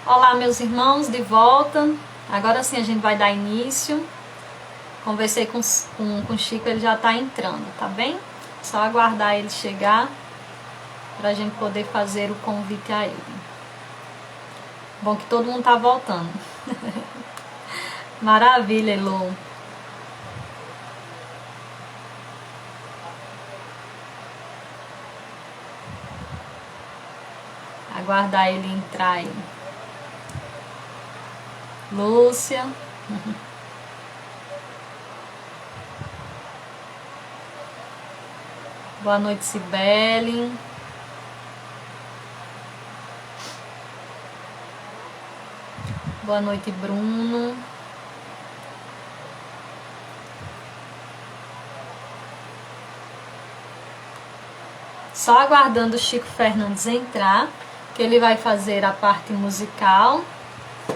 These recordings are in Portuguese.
Olá, meus irmãos, de volta. Agora sim a gente vai dar início. Conversei com o Chico, ele já está entrando, tá bem? Só aguardar ele chegar para a gente poder fazer o convite a ele. Bom que todo mundo está voltando. Maravilha, Elô. Aguardar ele entrar aí. Lúcia. Boa noite, Cibele. Boa noite, Bruno. Só aguardando o Chico Fernandes entrar, que ele vai fazer a parte musical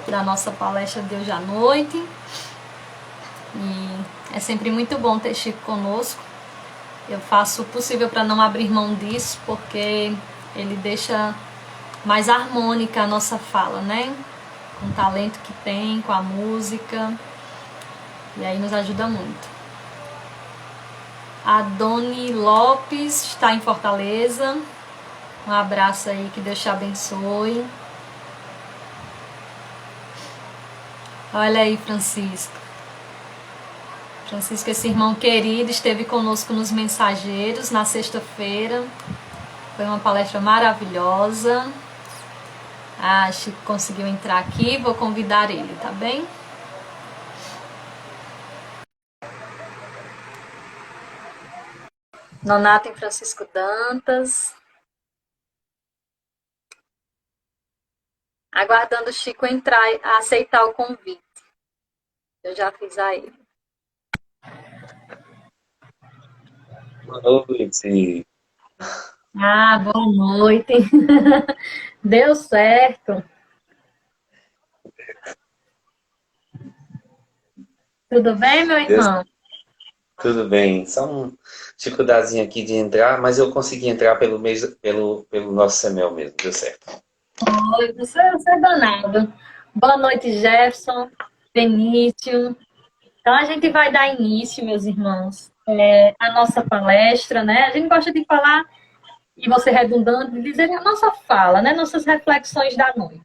da nossa palestra de hoje à noite. E é sempre muito bom ter Chico conosco. Eu faço o possível para não abrir mão disso, porque ele deixa mais harmônica a nossa fala, né? Com o talento que tem, com a música. E aí nos ajuda muito. A Doni Lopes está em Fortaleza. Um abraço aí, que Deus te abençoe. Olha aí, Francisco. Francisco, esse irmão querido, esteve conosco nos Mensageiros na sexta-feira. Foi uma palestra maravilhosa. Chico conseguiu entrar aqui, vou convidar ele, tá bem? Nonato e Francisco Dantas. Aguardando o Chico entrar, aceitar o convite. Eu já fiz a ele. Boa noite. Boa noite. Deu certo. Tudo bem, meu irmão? Tudo bem. Só uma dificuldadezinha aqui de entrar, mas eu consegui entrar pelo nosso CEMEL mesmo, deu certo. Oi, você é danado. Boa noite, Jefferson, Benício. Então, a gente vai dar início, meus irmãos, à nossa palestra, né? A gente gosta de falar, e você redundante, de dizer a nossa fala, né? Nossas reflexões da noite.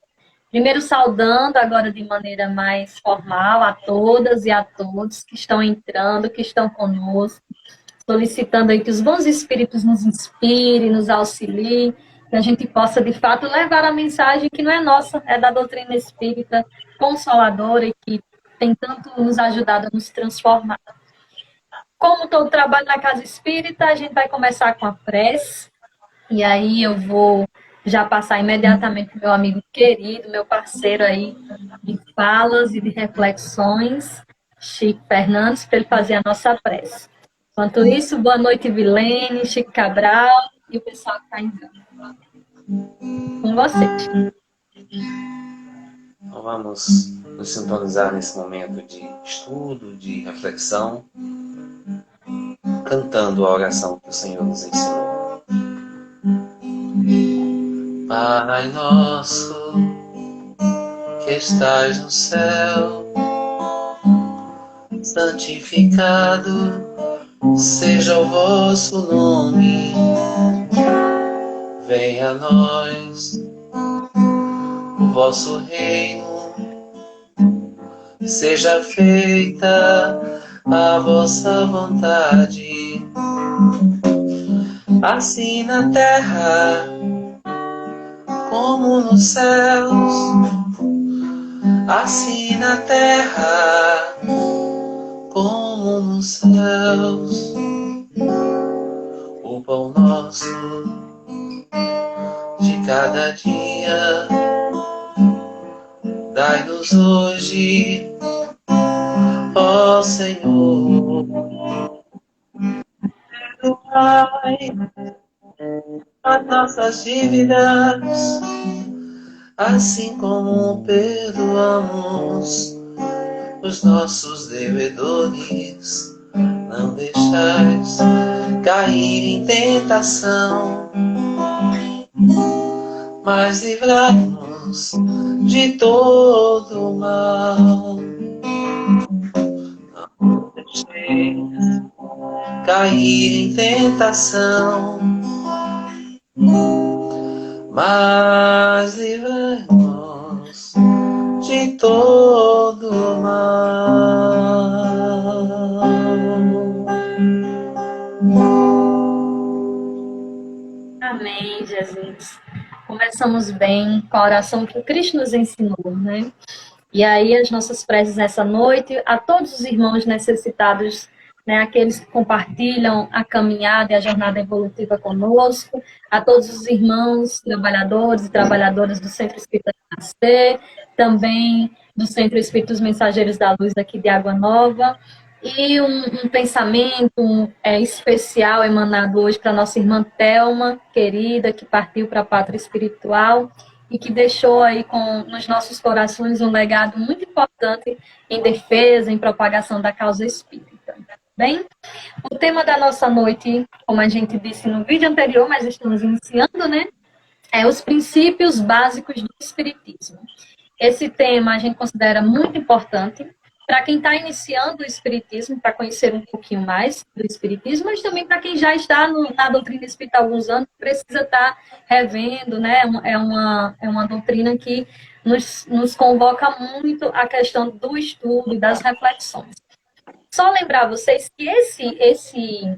Primeiro, saudando agora de maneira mais formal a todas e a todos que estão entrando, que estão conosco, solicitando aí que os bons espíritos nos inspirem, nos auxiliem, que a gente possa, de fato, levar a mensagem que não é nossa, é da doutrina espírita consoladora e que tem tanto nos ajudado a nos transformar. Como todo trabalho na casa espírita, a gente vai começar com a prece, e aí eu vou já passar imediatamente para o meu amigo querido, meu parceiro aí de falas e de reflexões, Chico Fernandes, para ele fazer a nossa prece. Enquanto isso, boa noite, Vilene, Chico Cabral e o pessoal que está entrando. Com vocês. Então vamos nos sintonizar nesse momento de estudo, de reflexão, cantando a oração que o Senhor nos ensinou. Pai nosso, que estais no céu, santificado seja o vosso nome. Venha a nós o vosso reino, seja feita a vossa vontade, assim na terra como nos céus, assim na terra como nos céus. O pão nosso de cada dia dai-nos hoje, ó Senhor. Perdoai as nossas dívidas, assim como perdoamos os nossos devedores. Não deixais cair em tentação, mas livrai-nos de todo mal. Não deixei cair em tentação, mas livra-nos de todo mal. Amém, Jesus. Começamos bem com a oração que o Cristo nos ensinou, né? E aí as nossas preces nessa noite, a todos os irmãos necessitados, né, aqueles que compartilham a caminhada e a jornada evolutiva conosco, a todos os irmãos trabalhadores e trabalhadoras do Centro Espírita de Nascer, também do Centro Espírita dos Mensageiros da Luz aqui de Água Nova, e um pensamento especial emanado hoje para nossa irmã Thelma, querida, que partiu para a pátria espiritual, e que deixou aí nos nossos corações um legado muito importante em defesa, em propagação da causa espírita. Bem, o tema da nossa noite, como a gente disse no vídeo anterior, mas estamos iniciando, né? É os princípios básicos do espiritismo. Esse tema a gente considera muito importante para quem está iniciando o espiritismo, para conhecer um pouquinho mais do espiritismo, mas também para quem já está na doutrina espírita há alguns anos, precisa estar revendo, né? É uma doutrina que nos convoca muito a questão do estudo e das reflexões. Só lembrar vocês que esse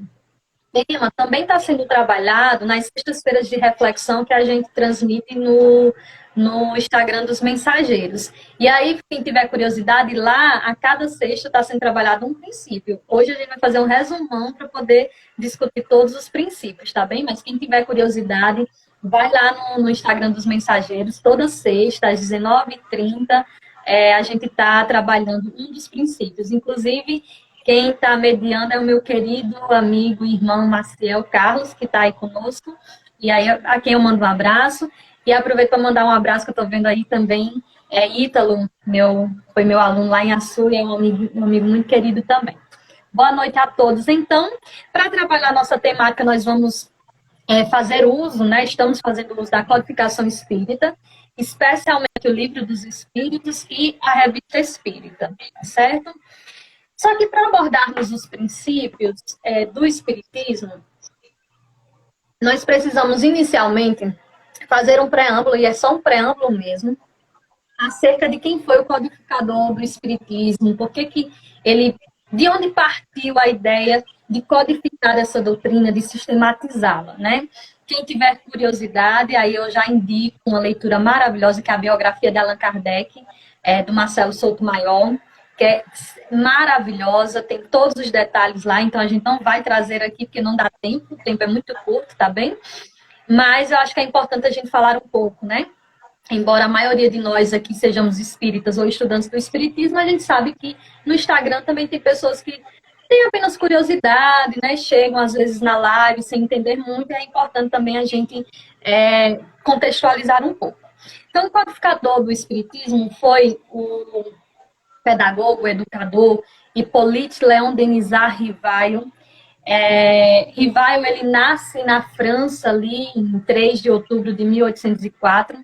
tema também está sendo trabalhado nas sextas-feiras de reflexão que a gente transmite no Instagram dos Mensageiros. E aí, quem tiver curiosidade, lá, a cada sexta está sendo trabalhado um princípio. Hoje a gente vai fazer um resumão para poder discutir todos os princípios, tá bem? Mas quem tiver curiosidade, vai lá no Instagram dos Mensageiros, toda sexta, às 19h30, a gente está trabalhando um dos princípios. Inclusive, quem está mediando é o meu querido amigo e irmão Maciel Carlos, que está aí conosco. E aí, a quem eu mando um abraço. E aproveito para mandar um abraço, que eu estou vendo aí também, Ítalo, foi meu aluno lá em Açu, e é um amigo muito querido também. Boa noite a todos. Então, para trabalhar a nossa temática, nós vamos fazer uso, né? Estamos fazendo uso da codificação espírita, especialmente o Livro dos Espíritos e a Revista Espírita, tá certo? Só que para abordarmos os princípios do Espiritismo, nós precisamos inicialmente fazer um preâmbulo, e é só um preâmbulo mesmo, acerca de quem foi o codificador do Espiritismo, de onde partiu a ideia de codificar essa doutrina, de sistematizá-la, né? Quem tiver curiosidade, aí eu já indico uma leitura maravilhosa, que é a biografia de Allan Kardec, do Marcelo Souto-Maior, que é maravilhosa, tem todos os detalhes lá, então a gente não vai trazer aqui, porque não dá tempo, o tempo é muito curto, tá bem? Mas eu acho que é importante a gente falar um pouco, né? Embora a maioria de nós aqui sejamos espíritas ou estudantes do espiritismo, a gente sabe que no Instagram também tem pessoas que têm apenas curiosidade, né? Chegam às vezes na live sem entender muito, e é importante também a gente contextualizar um pouco. Então, o codificador do espiritismo foi o pedagogo, o educador Hippolyte Léon Denisard Rivail. Rivail, ele nasce na França ali em 3 de outubro de 1804,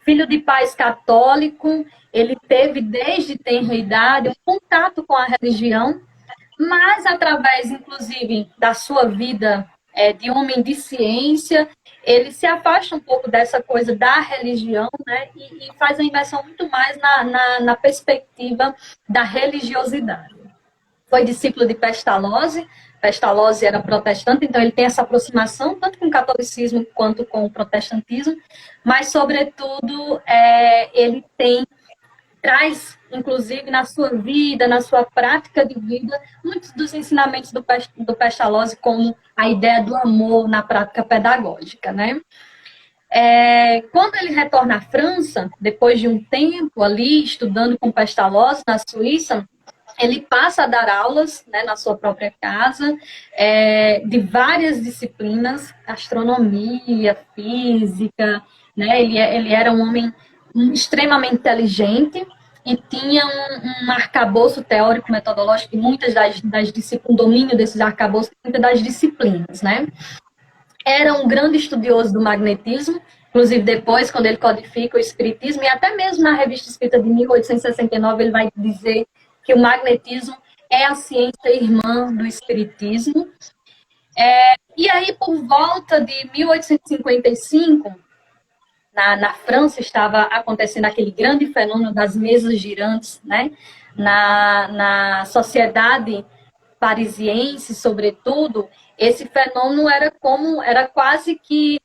filho de pais católicos. Ele teve desde tenra idade um contato com a religião, mas através inclusive da sua vida de homem de ciência, ele se afasta um pouco dessa coisa da religião, né, e faz a inversão muito mais na perspectiva da religiosidade. Foi discípulo de Pestalozzi. Pestalozzi era protestante, então ele tem essa aproximação tanto com o catolicismo quanto com o protestantismo, mas, sobretudo, ele traz, inclusive, na sua vida, na sua prática de vida, muitos dos ensinamentos do Pestalozzi, como a ideia do amor na prática pedagógica, né? Quando ele retorna à França, depois de um tempo ali, estudando com Pestalozzi na Suíça, ele passa a dar aulas, né, na sua própria casa, de várias disciplinas, astronomia, física, né? Ele era um homem extremamente inteligente e tinha um arcabouço teórico metodológico de muitas das disciplinas, um domínio desses arcabouços, muitas das disciplinas, né? era um grande estudioso do magnetismo, inclusive depois, quando ele codifica o espiritismo, e até mesmo na Revista Espírita de 1869, ele vai dizer que o magnetismo é a ciência irmã do espiritismo. E aí, por volta de 1855, na França estava acontecendo aquele grande fenômeno das mesas girantes, né? Na sociedade parisiense, sobretudo, esse fenômeno era quase que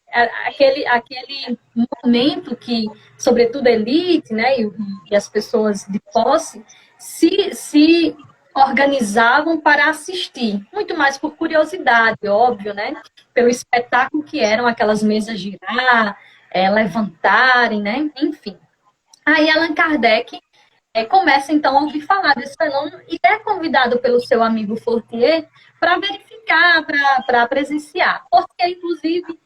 aquele momento que, sobretudo a elite, né, e as pessoas de posse, se organizavam para assistir, muito mais por curiosidade, óbvio, né, pelo espetáculo que eram aquelas mesas girar, levantarem, né, enfim. Aí Allan Kardec começa, então, a ouvir falar desse fenômeno e é convidado pelo seu amigo Fortier para verificar, para presenciar. Fortier, inclusive,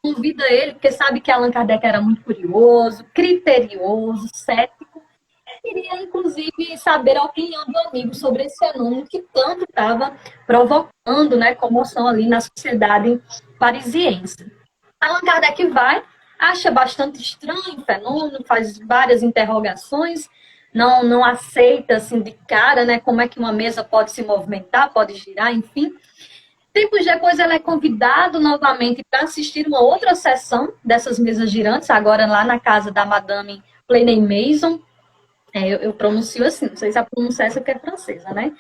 convida ele, porque sabe que Allan Kardec era muito curioso, criterioso, cético, e queria, inclusive, saber a opinião do amigo sobre esse fenômeno que tanto estava provocando, né, comoção ali na sociedade parisiense. Allan Kardec vai, acha bastante estranho o fenômeno, faz várias interrogações, não aceita assim de cara, né, como é que uma mesa pode se movimentar, pode girar, enfim. Tempos depois ele é convidado novamente para assistir uma outra sessão dessas mesas girantes, agora lá na casa da Madame Plenay Mason. Eu pronuncio assim, não sei se a pronúncia é essa que é francesa, né?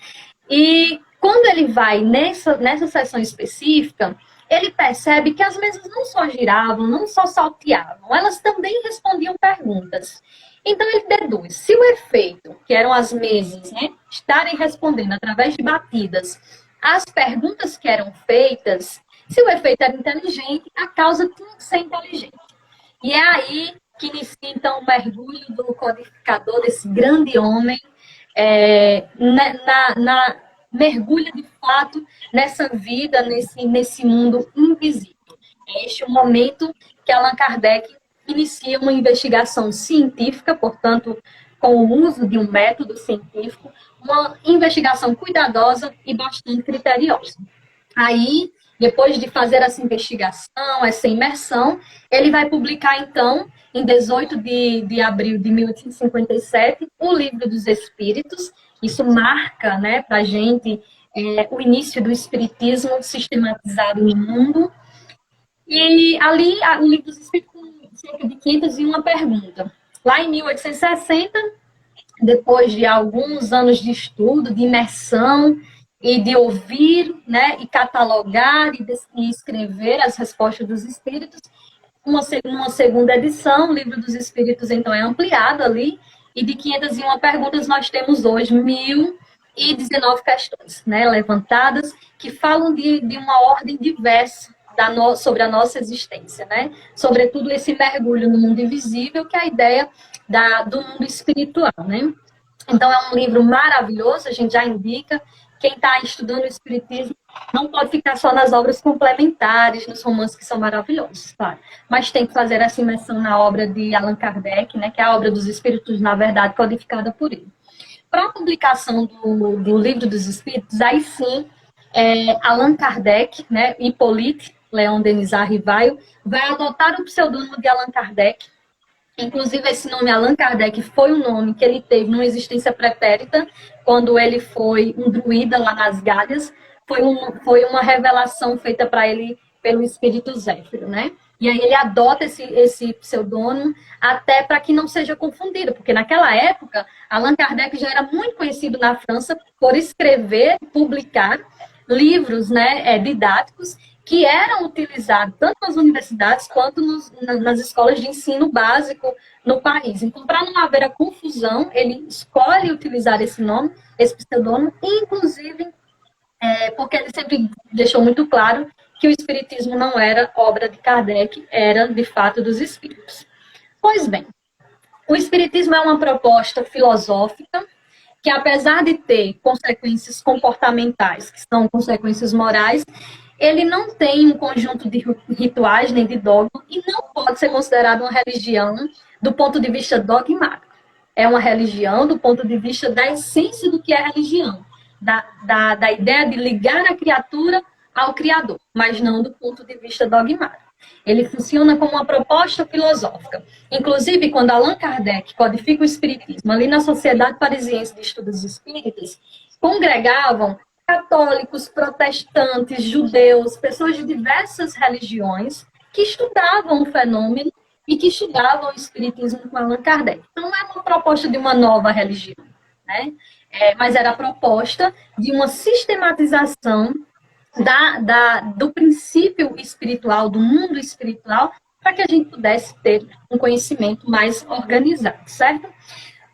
E quando ele vai nessa sessão específica, ele percebe que as mesas não só giravam, não só salteavam, elas também respondiam perguntas. Então ele deduz, se o efeito, que eram as mesas, né, estarem respondendo através de batidas as perguntas que eram feitas, se o efeito era inteligente, a causa tinha que ser inteligente. E é aí que inicia, então, o mergulho do codificador, desse grande homem, mergulha, de fato, nessa vida, nesse mundo invisível. É este o momento que Allan Kardec inicia uma investigação científica, portanto, com o uso de um método científico, uma investigação cuidadosa e bastante criteriosa. Aí, depois de fazer essa investigação, essa imersão, ele vai publicar, então, em 18 de abril de 1857, o Livro dos Espíritos. Isso marca, né, para a gente o início do espiritismo sistematizado no mundo. E ali, o Livro dos Espíritos, com cerca de 501 perguntas. Lá em 1860, depois de alguns anos de estudo, de imersão, e de ouvir, né, e catalogar e escrever as respostas dos espíritos, uma segunda edição, o Livro dos Espíritos, então, é ampliado ali, e de 501 perguntas nós temos hoje 1.019 questões, né, levantadas, que falam de uma ordem diversa sobre a nossa existência, né, sobretudo esse mergulho no mundo invisível, que é a ideia do mundo espiritual, né. Então, é um livro maravilhoso, a gente já indica. Quem está estudando o Espiritismo não pode ficar só nas obras complementares, nos romances que são maravilhosos, claro. Mas tem que fazer essa imersão na obra de Allan Kardec, né, que é a obra dos Espíritos, na verdade, codificada por ele. Para a publicação do Livro dos Espíritos, aí sim, Allan Kardec, né, Hippolyte Léon Denis Rivail, vai adotar o pseudônimo de Allan Kardec. Inclusive, esse nome Allan Kardec foi um nome que ele teve numa existência pretérita, quando ele foi um druida lá nas Gálias. Foi uma revelação feita para ele pelo espírito Zéfiro, né? E aí ele adota esse pseudônimo até para que não seja confundido, porque naquela época, Allan Kardec já era muito conhecido na França por escrever, publicar livros, né, didáticos, que eram utilizados tanto nas universidades quanto nas escolas de ensino básico no país. Então, para não haver a confusão, ele escolhe utilizar esse nome, esse pseudônimo, inclusive porque ele sempre deixou muito claro que o espiritismo não era obra de Kardec, era, de fato, dos espíritos. Pois bem, o espiritismo é uma proposta filosófica que, apesar de ter consequências comportamentais, que são consequências morais, ele não tem um conjunto de rituais nem de dogma e não pode ser considerado uma religião do ponto de vista dogmático. É uma religião do ponto de vista da essência do que é religião, da ideia de ligar a criatura ao Criador, mas não do ponto de vista dogmático. Ele funciona como uma proposta filosófica. Inclusive, quando Allan Kardec codifica o Espiritismo ali na Sociedade Parisiense de Estudos Espíritas, congregavam católicos, protestantes, judeus, pessoas de diversas religiões que estudavam o fenômeno e que estudavam o Espiritismo com Allan Kardec. Então, não é uma proposta de uma nova religião, né? Mas era a proposta de uma sistematização do princípio espiritual, do mundo espiritual, para que a gente pudesse ter um conhecimento mais organizado, certo?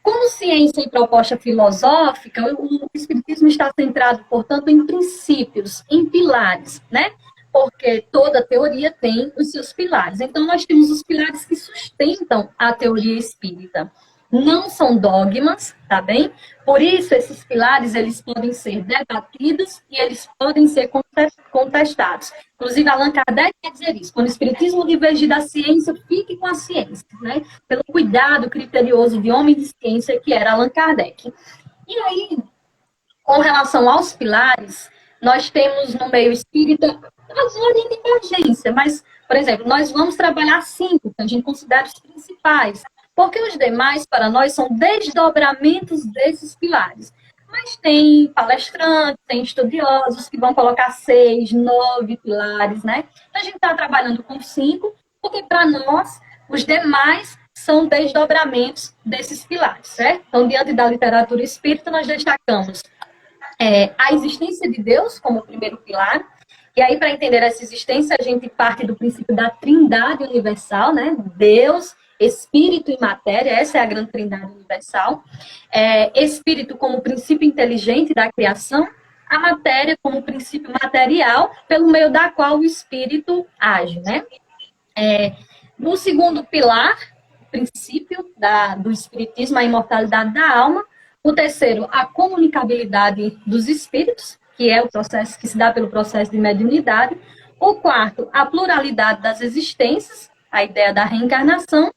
Como ciência e proposta filosófica, o Espiritismo está centrado, portanto, em princípios, em pilares, né? Porque toda teoria tem os seus pilares. Então, nós temos os pilares que sustentam a teoria espírita. Não são dogmas, tá bem? Por isso, esses pilares, eles podem ser debatidos e eles podem ser contestados. Inclusive, Allan Kardec quer dizer isso. Quando o Espiritismo divergir da ciência, fique com a ciência, né? Pelo cuidado criterioso de homem de ciência que era Allan Kardec. E aí, com relação aos pilares, nós temos no meio espírita as ordens de divergência, mas, por exemplo, nós vamos trabalhar 5, que a gente considera os principais, porque os demais, para nós, são desdobramentos desses pilares. Mas tem palestrantes, tem estudiosos que vão colocar 6, 9 pilares, né? Então, a gente está trabalhando com 5, porque para nós, os demais são desdobramentos desses pilares, certo? Então, diante da literatura espírita, nós destacamos a existência de Deus como o primeiro pilar. E aí, para entender essa existência, a gente parte do princípio da trindade universal, né? Deus, Espírito e matéria, essa é a grande trindade universal. Espírito como princípio inteligente da criação, a matéria como princípio material, pelo meio da qual o Espírito age, né? No segundo pilar, princípio do Espiritismo, a imortalidade da alma. O terceiro, a comunicabilidade dos espíritos, que é o processo que se dá pelo processo de mediunidade. O quarto, a pluralidade das existências, a ideia da reencarnação.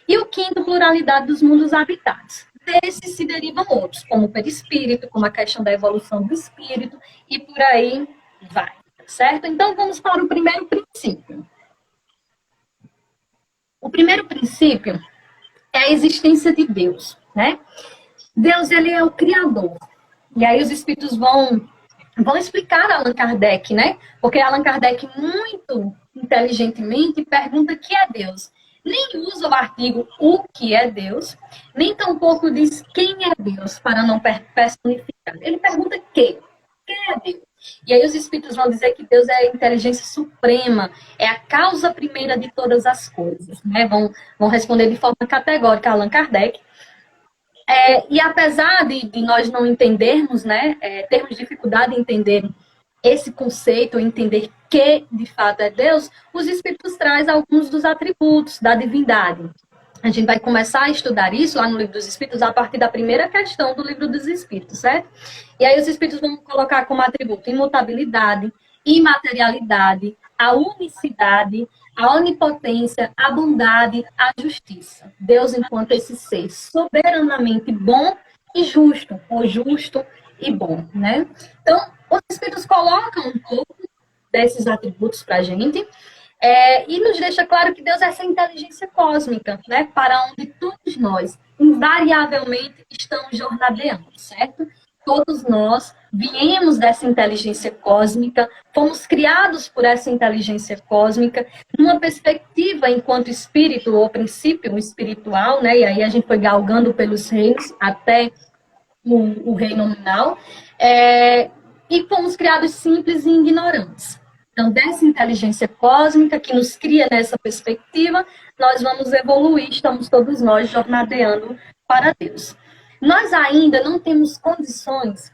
E o quinto, pluralidade dos mundos habitados. Desses se derivam outros, como o perispírito, como a questão da evolução do espírito, e por aí vai, certo? Então, vamos para o primeiro princípio. O primeiro princípio é a existência de Deus, né? Deus, ele é o Criador. E aí os espíritos vão explicar a Allan Kardec, né? Porque Allan Kardec, muito inteligentemente, pergunta o que é Deus. Nem usa o artigo o que é Deus, nem tampouco diz quem é Deus, para não personificar. Ele pergunta quem é Deus. E aí os espíritos vão dizer que Deus é a inteligência suprema, é a causa primeira de todas as coisas, né? Vão responder de forma categórica a Allan Kardec. E apesar de nós não entendermos, né, termos dificuldade em entender esse conceito, entender que de fato é Deus, os espíritos trazem alguns dos atributos da divindade. A gente vai começar a estudar isso lá no Livro dos Espíritos a partir da primeira questão do Livro dos Espíritos, certo? E aí os espíritos vão colocar como atributo imutabilidade, imaterialidade, a unicidade, a onipotência, a bondade, a justiça. Deus enquanto esse ser soberanamente bom e justo, ou justo e bom, né? Então, os espíritos colocam um pouco desses atributos para a gente e nos deixa claro que Deus é essa inteligência cósmica, né? Para onde todos nós, invariavelmente, estamos jornadeando, certo? Todos nós viemos dessa inteligência cósmica, fomos criados por essa inteligência cósmica, numa perspectiva enquanto espírito ou princípio espiritual, né? E aí a gente foi galgando pelos reinos até o reino nominal, e fomos criados simples e ignorantes. Então, dessa inteligência cósmica que nos cria nessa perspectiva, nós vamos evoluir, estamos todos nós jornadeando para Deus. Nós ainda não temos condições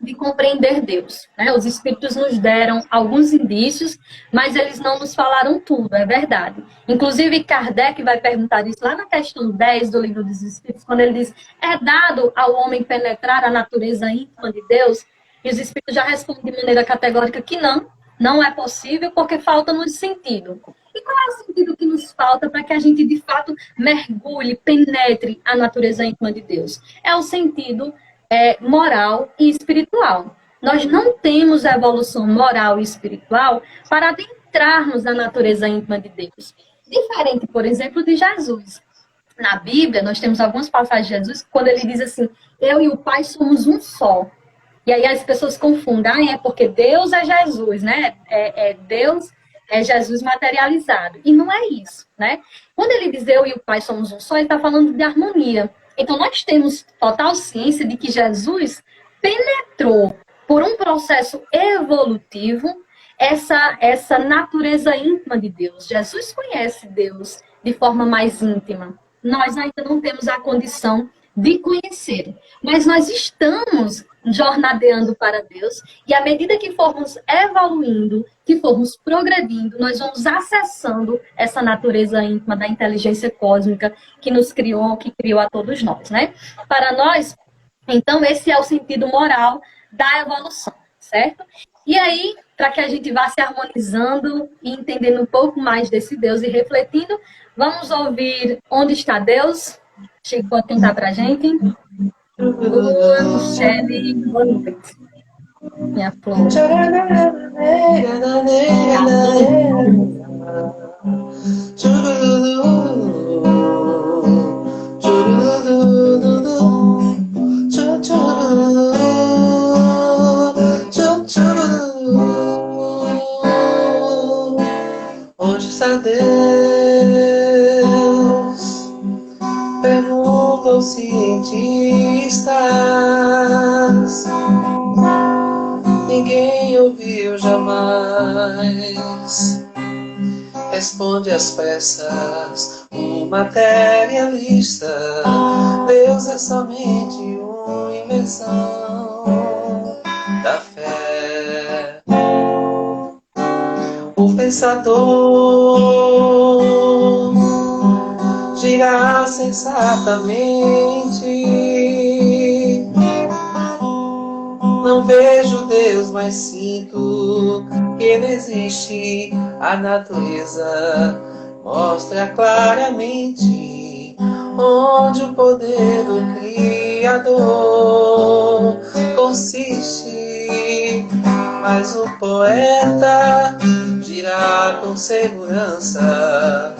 de compreender Deus, né? Os espíritos nos deram alguns indícios, mas eles não nos falaram tudo, é verdade. Inclusive, Kardec vai perguntar isso lá na questão 10 do Livro dos Espíritos, quando ele diz, é dado ao homem penetrar a natureza íntima de Deus? E os espíritos já respondem de maneira categórica que não é possível, porque falta-nos sentido. E qual é o sentido que nos falta para que a gente, de fato, mergulhe, penetre a natureza íntima de Deus? É o sentido moral e espiritual. Nós não temos evolução moral e espiritual para adentrarmos na natureza íntima de Deus. Diferente, por exemplo, de Jesus. Na Bíblia, nós temos algumas passagens de Jesus, quando ele diz assim, eu e o Pai somos um só. E aí as pessoas confundem, é porque Deus é Jesus, né? Deus é Jesus materializado. E não é isso, né? Quando ele diz eu e o Pai somos um só, ele está falando de harmonia. Então nós temos total ciência de que Jesus penetrou por um processo evolutivo essa natureza íntima de Deus. Jesus conhece Deus de forma mais íntima. Nós ainda não temos a condição de conhecer, mas nós estamos jornadeando para Deus, e à medida que formos evoluindo, que formos progredindo, nós vamos acessando essa natureza íntima da inteligência cósmica que nos criou, que criou a todos nós, né? Para nós, então, esse é o sentido moral da evolução, certo? E aí, para que a gente vá se harmonizando e entendendo um pouco mais desse Deus e refletindo, vamos ouvir Onde Está Deus? Chico, pode cantar para a gente? Boa, Michele, boa noite. Minha flor. Onde está Deus? Perguntam os cientistas. Ninguém ouviu jamais. Responde às pressas o materialista. Deus é somente uma invenção da fé. O pensador gira sensatamente. Não vejo Deus, mas sinto que Ele existe. A natureza mostra claramente onde o poder do Criador consiste. Mas o poeta dirá com segurança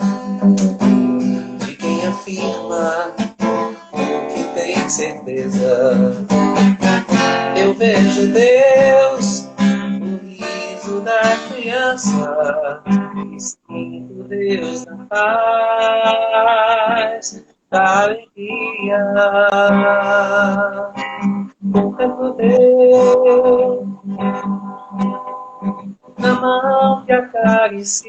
de quem afirma o que tem certeza. Eu vejo Deus no riso da criança e sinto Deus na paz da alegria. Contemplo Deus na mão que acaricia,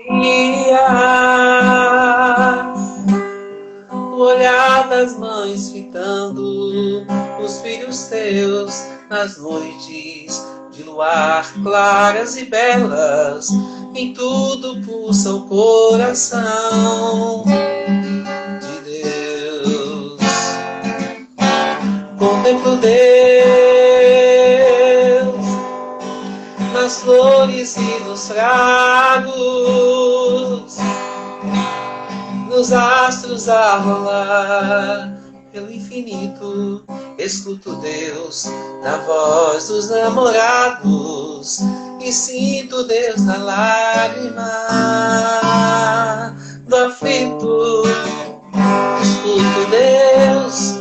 no olhar das mães fitando os filhos teus nas noites de luar claras e belas. Em tudo pulsa o coração de Deus. Contemplo Deus nas flores e nos fragos, nos astros a rolar pelo infinito. Escuto Deus na voz dos namorados e sinto Deus na lágrima do aflito. Escuto Deus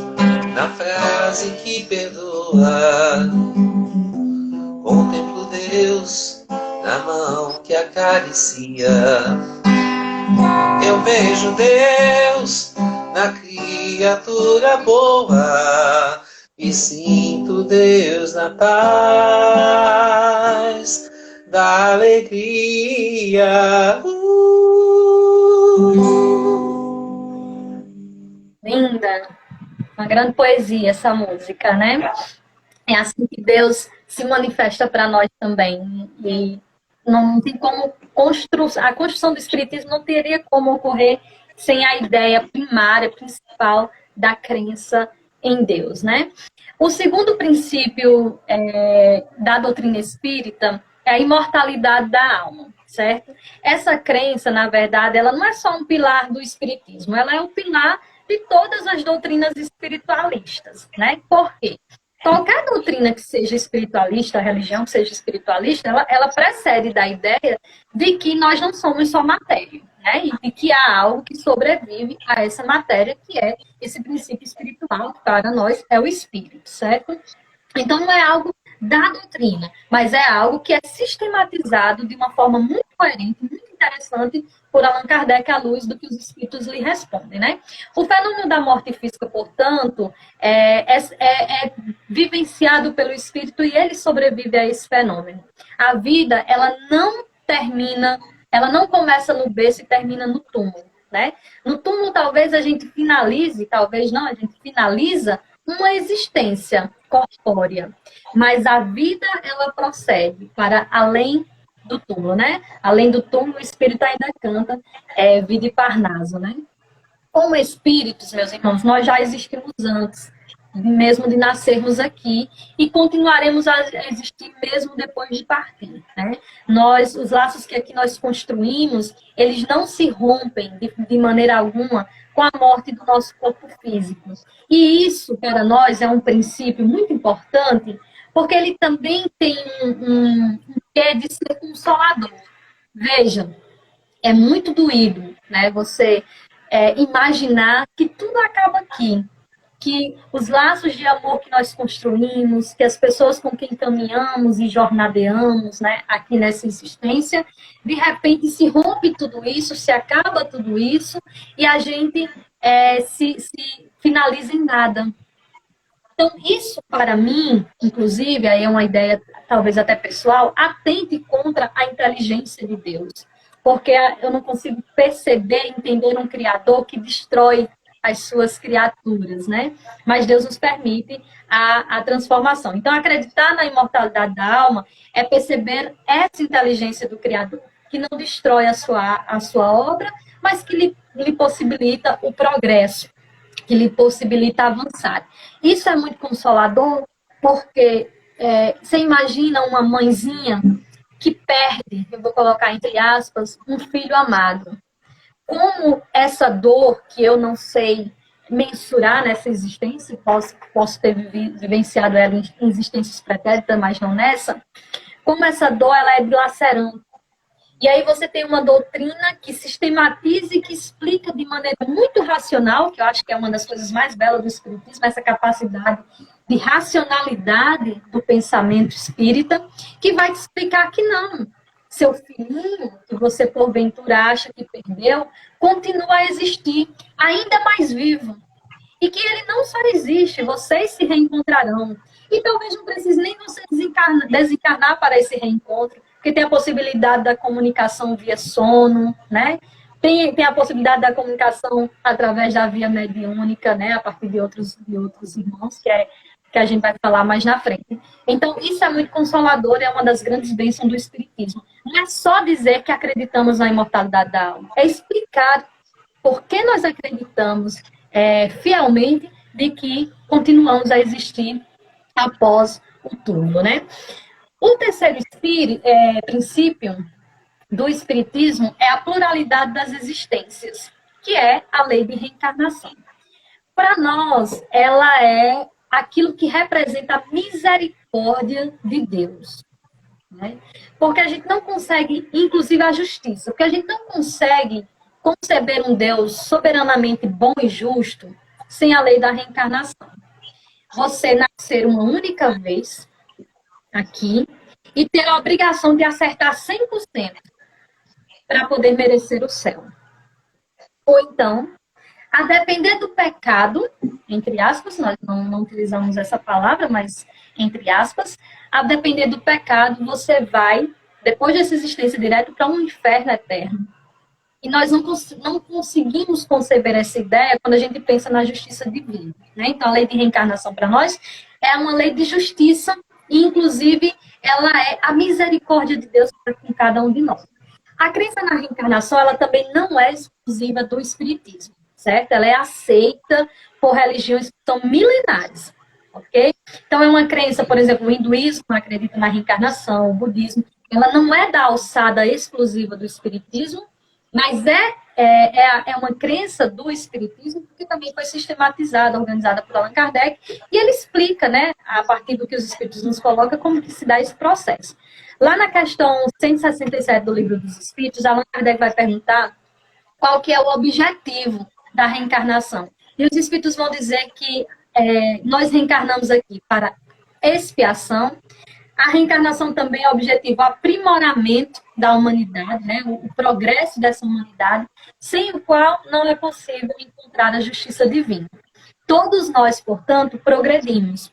na frase que perdoa. Contemplo Deus na mão que acaricia. Eu vejo Deus na criatura boa e sinto Deus na paz da alegria. Linda, uma grande poesia essa música, né? É assim que Deus se manifesta para nós também. E não tem como a construção do Espiritismo não teria como ocorrer sem a ideia primária, principal da crença em Deus, né? O segundo princípio da doutrina espírita é a imortalidade da alma, certo? Essa crença, na verdade, ela não é só um pilar do Espiritismo, ela é um pilar de todas as doutrinas espiritualistas, né? Por quê? qualquer doutrina que seja espiritualista, a religião que seja espiritualista, ela precede da ideia de que nós não somos só matéria, né? E de que há algo que sobrevive a essa matéria, que é esse princípio espiritual, que para nós é o espírito, certo? Então não é algo da doutrina, mas é algo que é sistematizado de uma forma muito coerente, muito interessante, por Allan Kardec, à luz do que os espíritos lhe respondem, né? O fenômeno da morte física, portanto, é vivenciado pelo espírito e ele sobrevive a esse fenômeno. A vida, ela não termina, ela não começa no berço e termina no túmulo, né? No túmulo, talvez a gente finalize, talvez não, a gente finaliza uma existência corpórea, mas a vida, ela procede para além do túmulo, né? Além do túmulo, o espírito ainda canta vida e Parnaso, né? Como espíritos, meus irmãos, nós já existimos antes, mesmo de nascermos aqui, e continuaremos a existir mesmo depois de partir, né? Os laços que aqui nós construímos, eles não se rompem de maneira alguma com a morte do nosso corpo físico. E isso, para nós, é um princípio muito importante, porque ele também tem um quê de ser consolador. Veja, é muito doído, né? Você imaginar que tudo acaba aqui, que os laços de amor que nós construímos, que as pessoas com quem caminhamos e jornadeamos, né, aqui nessa existência, de repente se rompe tudo isso, se acaba tudo isso, e a gente se finaliza em nada. Então, isso para mim, inclusive, aí é uma ideia talvez até pessoal, atente contra a inteligência de Deus. Porque eu não consigo perceber, entender um Criador que destrói as suas criaturas, né? Mas Deus nos permite a transformação. Então, acreditar na imortalidade da alma é perceber essa inteligência do Criador, que não destrói a sua obra, mas que lhe possibilita o progresso, que lhe possibilita avançar. Isso é muito consolador, porque você imagina uma mãezinha que perde, eu vou colocar entre aspas, um filho amado. Como essa dor, que eu não sei mensurar nessa existência, posso ter vivenciado ela em existências pretéritas, mas não nessa, como essa dor ela é dilacerante. E aí você tem uma doutrina que sistematiza e que explica de maneira muito racional, que eu acho que é uma das coisas mais belas do espiritismo, essa capacidade de racionalidade do pensamento espírita, que vai te explicar que não. Seu filhinho, que você porventura acha que perdeu, continua a existir, ainda mais vivo. E que ele não só existe, vocês se reencontrarão. E talvez não precise nem você desencarnar para esse reencontro, porque tem a possibilidade da comunicação via sono, né? Tem a possibilidade da comunicação através da via mediúnica, né? A partir de outros irmãos, que a gente vai falar mais na frente. Então, isso é muito consolador, é uma das grandes bênçãos do Espiritismo. Não é só dizer que acreditamos na imortalidade da alma, é explicar por que nós acreditamos fielmente de que continuamos a existir após o túmulo, né? O terceiro princípio do Espiritismo é a pluralidade das existências, que é a lei de reencarnação. Para nós, ela é aquilo que representa a misericórdia de Deus. Né? Porque a gente não consegue, inclusive a justiça, porque a gente não consegue conceber um Deus soberanamente bom e justo sem a lei da reencarnação. Você nascer uma única vez aqui e ter a obrigação de acertar 100% para poder merecer o céu. Ou então, a depender do pecado, entre aspas, nós não utilizamos essa palavra, mas entre aspas, a depender do pecado, você vai, depois dessa existência direta, para um inferno eterno. E nós não conseguimos conceber essa ideia quando a gente pensa na justiça divina. Né? Então, a lei de reencarnação para nós é uma lei de justiça e, inclusive, ela é a misericórdia de Deus para com cada um de nós. A crença na reencarnação, ela também não é exclusiva do Espiritismo, certo? Ela é aceita por religiões que são milenares, ok? Então, é uma crença, por exemplo, o hinduísmo acredita na reencarnação, o budismo, ela não é da alçada exclusiva do Espiritismo, mas é uma crença do Espiritismo, que também foi sistematizada, organizada por Allan Kardec, e ele explica, né, a partir do que os Espíritos nos colocam, como que se dá esse processo. Lá na questão 167 do Livro dos Espíritos, Allan Kardec vai perguntar qual que é o objetivo da reencarnação. E os Espíritos vão dizer que nós reencarnamos aqui para expiação. A reencarnação também é objetivo aprimoramento da humanidade, né? O progresso dessa humanidade, sem o qual não é possível encontrar a justiça divina. Todos nós, portanto, progredimos,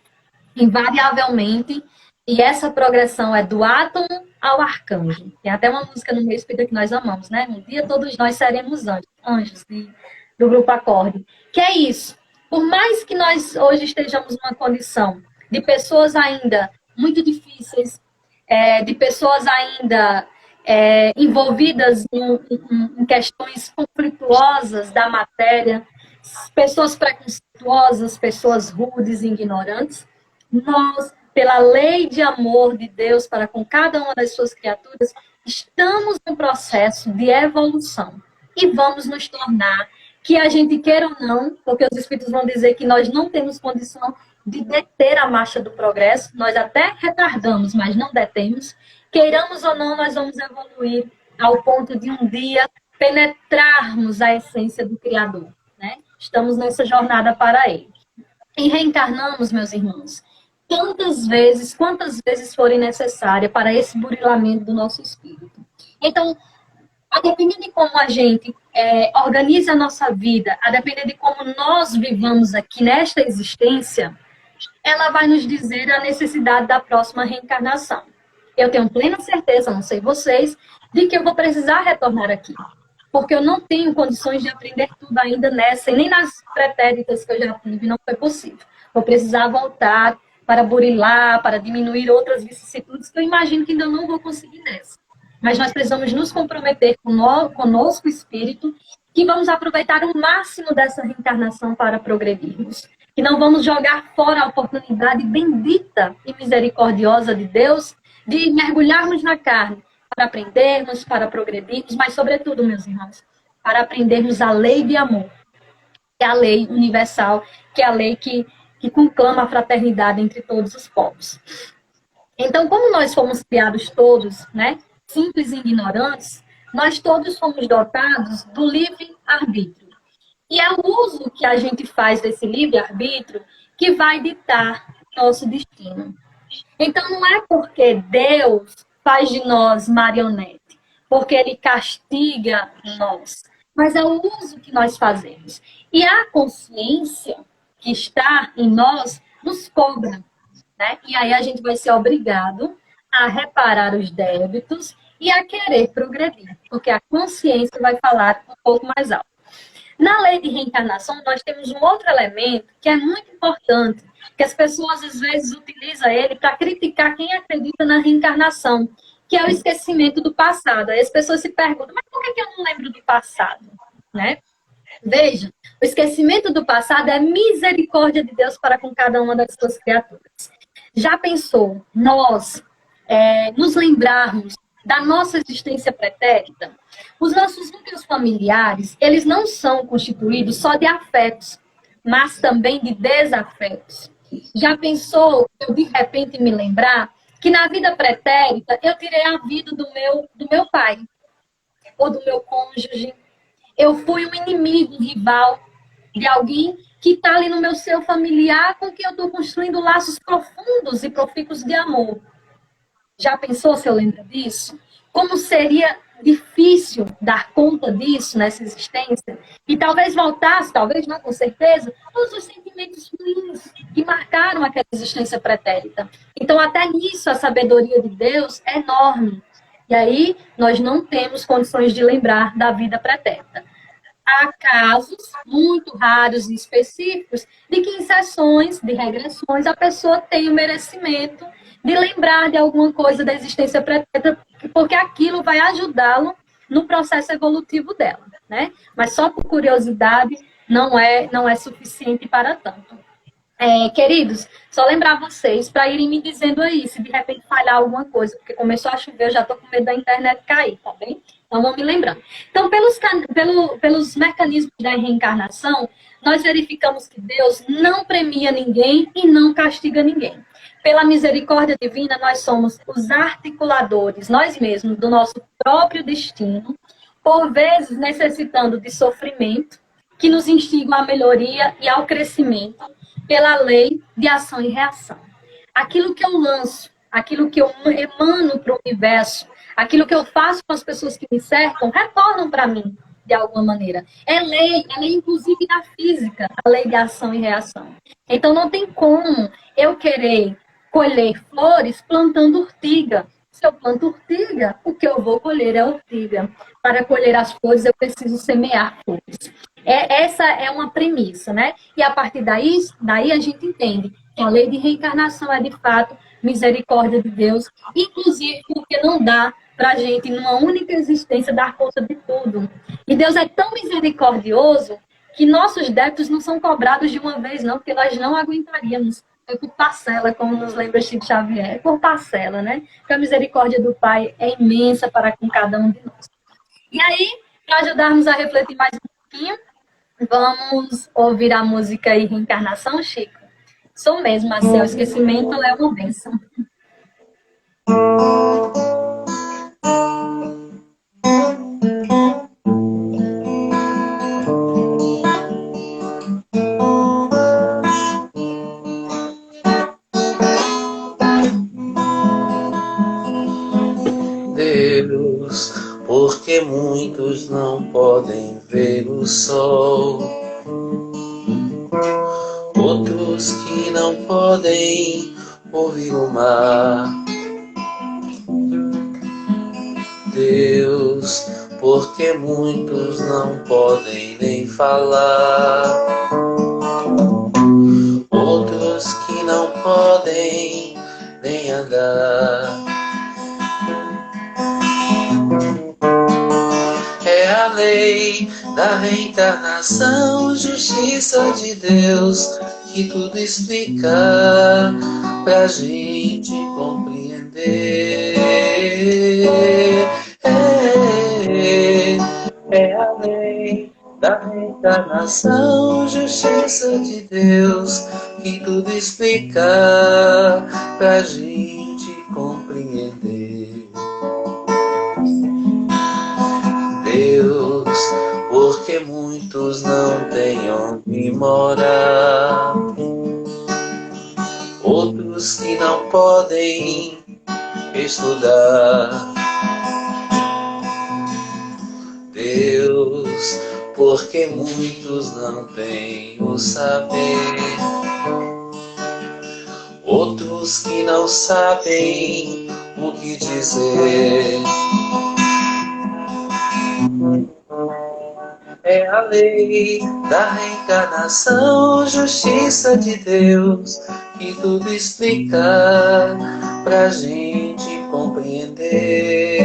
invariavelmente, e essa progressão é do átomo ao arcanjo. Tem até uma música no meio espírita que nós amamos, né? Um dia todos nós seremos anjos do grupo Acorde. Que é isso. Por mais que nós hoje estejamos numa condição de pessoas ainda muito difíceis, de pessoas ainda envolvidas em questões conflituosas da matéria, pessoas preconceituosas, pessoas rudes e ignorantes, nós, pela lei de amor de Deus para com cada uma das suas criaturas, estamos em processo de evolução e vamos nos tornar, que a gente queira ou não, porque os Espíritos vão dizer que nós não temos condição de deter a marcha do progresso, nós até retardamos, mas não detemos. Queiramos ou não, nós vamos evoluir ao ponto de um dia penetrarmos a essência do Criador, né? Estamos nessa jornada para Ele. E reencarnamos, meus irmãos, tantas vezes, quantas vezes forem necessárias para esse burilamento do nosso espírito. Então, a depender de como a gente organiza a nossa vida, a depender de como nós vivamos aqui nesta existência, ela vai nos dizer a necessidade da próxima reencarnação. Eu tenho plena certeza, não sei vocês, de que eu vou precisar retornar aqui. Porque eu não tenho condições de aprender tudo ainda nessa, e nem nas pretéritas que eu já tive, não foi possível. Vou precisar voltar para burilar, para diminuir outras vicissitudes que eu imagino que ainda não vou conseguir nessa. Mas nós precisamos nos comprometer conosco, espírito, que vamos aproveitar o máximo dessa reencarnação para progredirmos. Que não vamos jogar fora a oportunidade bendita e misericordiosa de Deus de mergulharmos na carne para aprendermos, para progredirmos, mas, sobretudo, meus irmãos, para aprendermos a lei de amor, que é a lei universal, que é a lei que conclama a fraternidade entre todos os povos. Então, como nós fomos criados todos, né, simples e ignorantes, nós todos fomos dotados do livre-arbítrio. E é o uso que a gente faz desse livre-arbítrio que vai ditar nosso destino. Então, não é porque Deus faz de nós marionete, porque Ele castiga nós, mas é o uso que nós fazemos. E a consciência que está em nós nos cobra, né? E aí a gente vai ser obrigado a reparar os débitos e a querer progredir, porque a consciência vai falar um pouco mais alto. Na lei de reencarnação, nós temos um outro elemento que é muito importante, que as pessoas às vezes utilizam ele para criticar quem acredita na reencarnação, que é o esquecimento do passado. Aí as pessoas se perguntam, mas por que eu não lembro do passado? Né? Veja, o esquecimento do passado é misericórdia de Deus para com cada uma das suas criaturas. Já pensou nós nos lembrarmos da nossa existência pretérita? Os nossos núcleos familiares, eles não são constituídos só de afetos, mas também de desafetos. Já pensou eu de repente me lembrar que na vida pretérita eu tirei a vida do meu pai ou do meu cônjuge? Eu fui um inimigo, um rival de alguém que está ali no meu seio familiar com quem eu estou construindo laços profundos e profícuos de amor. Já pensou se eu lembro disso? Como seria difícil dar conta disso nessa existência? E talvez voltasse, talvez não, com certeza, todos os sentimentos ruins que marcaram aquela existência pretérita. Então, até nisso, a sabedoria de Deus é enorme. E aí, nós não temos condições de lembrar da vida pretérita. Há casos muito raros e específicos de que em sessões de regressões a pessoa tem o merecimento de lembrar de alguma coisa da existência pretérita, porque aquilo vai ajudá-lo no processo evolutivo dela, né? Mas só por curiosidade não é suficiente para tanto. Queridos, só lembrar vocês para irem me dizendo aí, se de repente falhar alguma coisa, porque começou a chover, eu já estou com medo da internet cair, tá bem? Então, vamos me lembrando. Então, pelos mecanismos da reencarnação, nós verificamos que Deus não premia ninguém e não castiga ninguém. Pela misericórdia divina, nós somos os articuladores, nós mesmos, do nosso próprio destino, por vezes necessitando de sofrimento, que nos instigam à melhoria e ao crescimento, pela lei de ação e reação. Aquilo que eu lanço, aquilo que eu emano para o universo, aquilo que eu faço com as pessoas que me cercam, retornam para mim, de alguma maneira. É lei inclusive da física, a lei de ação e reação. Então, não tem como eu querer colher flores plantando urtiga. Se eu planto urtiga, o que eu vou colher é urtiga. Para colher as flores, eu preciso semear flores. Essa é uma premissa, né? E a partir daí a gente entende que a lei de reencarnação é, de fato, misericórdia de Deus, inclusive porque não dá para a gente, numa única existência, dar conta de tudo. E Deus é tão misericordioso que nossos débitos não são cobrados de uma vez, não, porque nós não aguentaríamos. É por parcela, como nos lembra Chico Xavier, é por parcela, né? Porque a misericórdia do Pai é imensa para com cada um de nós. E aí, para ajudarmos a refletir mais um pouquinho, vamos ouvir a música aí, Reencarnação, Chico? Sou mesmo, mas seu esquecimento é uma bênção. Deus, porque muitos não podem ver o sol, outros que não podem ouvir o mar. Deus, porque muitos não podem nem falar, outros que não podem nem andar. É a lei da reencarnação, justiça de Deus, que tudo explica pra gente compreender. É a lei da reencarnação, justiça de Deus, que tudo explica pra gente compreender. Deus, porque muitos não têm onde morar, outros que não podem estudar. Deus, porque muitos não têm o saber, outros que não sabem o que dizer. É a lei da reencarnação, justiça de Deus, que tudo explica pra gente compreender.